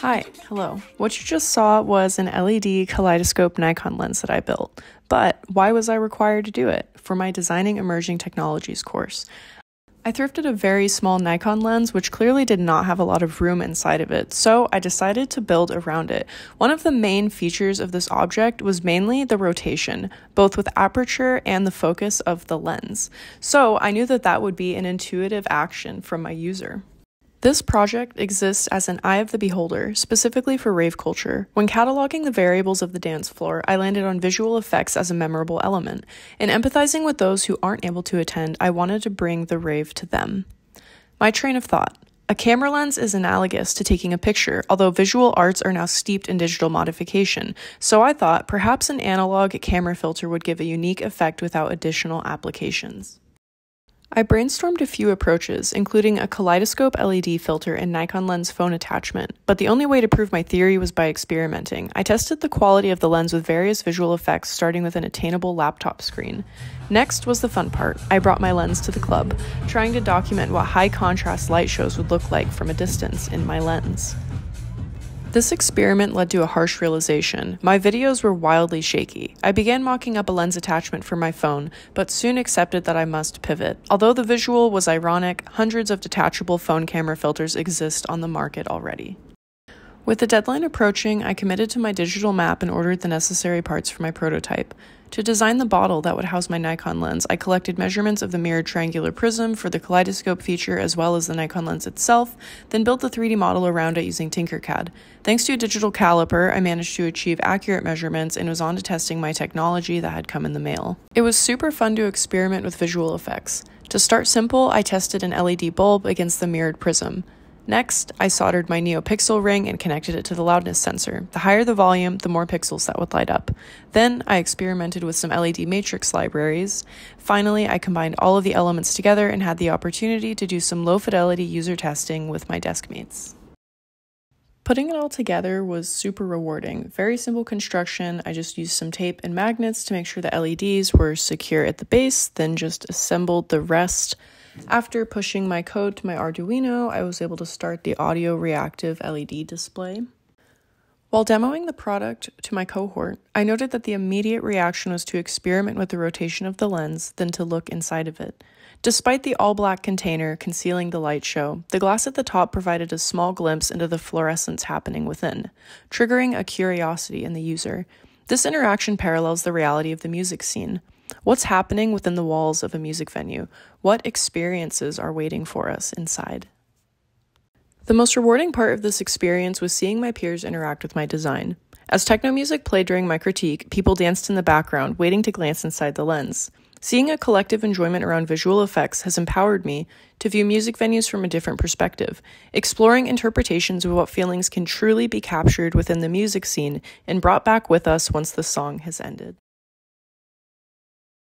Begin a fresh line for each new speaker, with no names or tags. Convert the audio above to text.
Hi, hello. What you just saw was an LED kaleidoscope Nikon lens that I built. But why was I required to do it? For my Designing Emerging Technologies course. I thrifted a very small Nikon lens, which clearly did not have a lot of room inside of it, so I decided to build around it. One of the main features of this object was mainly the rotation, both with aperture and the focus of the lens. So I knew that that would be an intuitive action from my user. This project exists as an eye of the beholder, specifically for rave culture. When cataloging the variables of the dance floor, I landed on visual effects as a memorable element. In empathizing with those who aren't able to attend, I wanted to bring the rave to them. My train of thought. A camera lens is analogous to taking a picture, although visual arts are now steeped in digital modification. So I thought perhaps an analog camera filter would give a unique effect without additional applications. I brainstormed a few approaches, including a kaleidoscope LED filter and Nikon lens phone attachment, but the only way to prove my theory was by experimenting. I tested the quality of the lens with various visual effects, starting with an attainable laptop screen. Next was the fun part. I brought my lens to the club, trying to document what high-contrast light shows would look like from a distance in my lens. This experiment led to a harsh realization. My videos were wildly shaky. I began mocking up a lens attachment for my phone, but soon accepted that I must pivot. Although the visual was ironic, hundreds of detachable phone camera filters exist on the market already. With the deadline approaching, I committed to my digital map and ordered the necessary parts for my prototype. To design the bottle that would house my Nikon lens, I collected measurements of the mirrored triangular prism for the kaleidoscope feature as well as the Nikon lens itself, then built the 3D model around it using Tinkercad. Thanks to a digital caliper, I managed to achieve accurate measurements and was on to testing my technology that had come in the mail. It was super fun to experiment with visual effects. To start simple, I tested an LED bulb against the mirrored prism. Next, I soldered my NeoPixel ring and connected it to the loudness sensor. The higher the volume, the more pixels that would light up. Then, I experimented with some LED matrix libraries. Finally, I combined all of the elements together and had the opportunity to do some low-fidelity user testing with my desk mates. Putting it all together was super rewarding. Very simple construction. I just used some tape and magnets to make sure the LEDs were secure at the base, then just assembled the rest. After pushing my code to my Arduino, I was able to start the audio reactive LED display. While demoing the product to my cohort, I noted that the immediate reaction was to experiment with the rotation of the lens, then to look inside of it. Despite the all-black container concealing the light show, the glass at the top provided a small glimpse into the fluorescence happening within, triggering a curiosity in the user. This interaction parallels the reality of the music scene. What's happening within the walls of a music venue? What experiences are waiting for us inside? The most rewarding part of this experience was seeing my peers interact with my design. As techno music played during my critique, people danced in the background, waiting to glance inside the lens. Seeing a collective enjoyment around visual effects has empowered me to view music venues from a different perspective, exploring interpretations of what feelings can truly be captured within the music scene and brought back with us once the song has ended.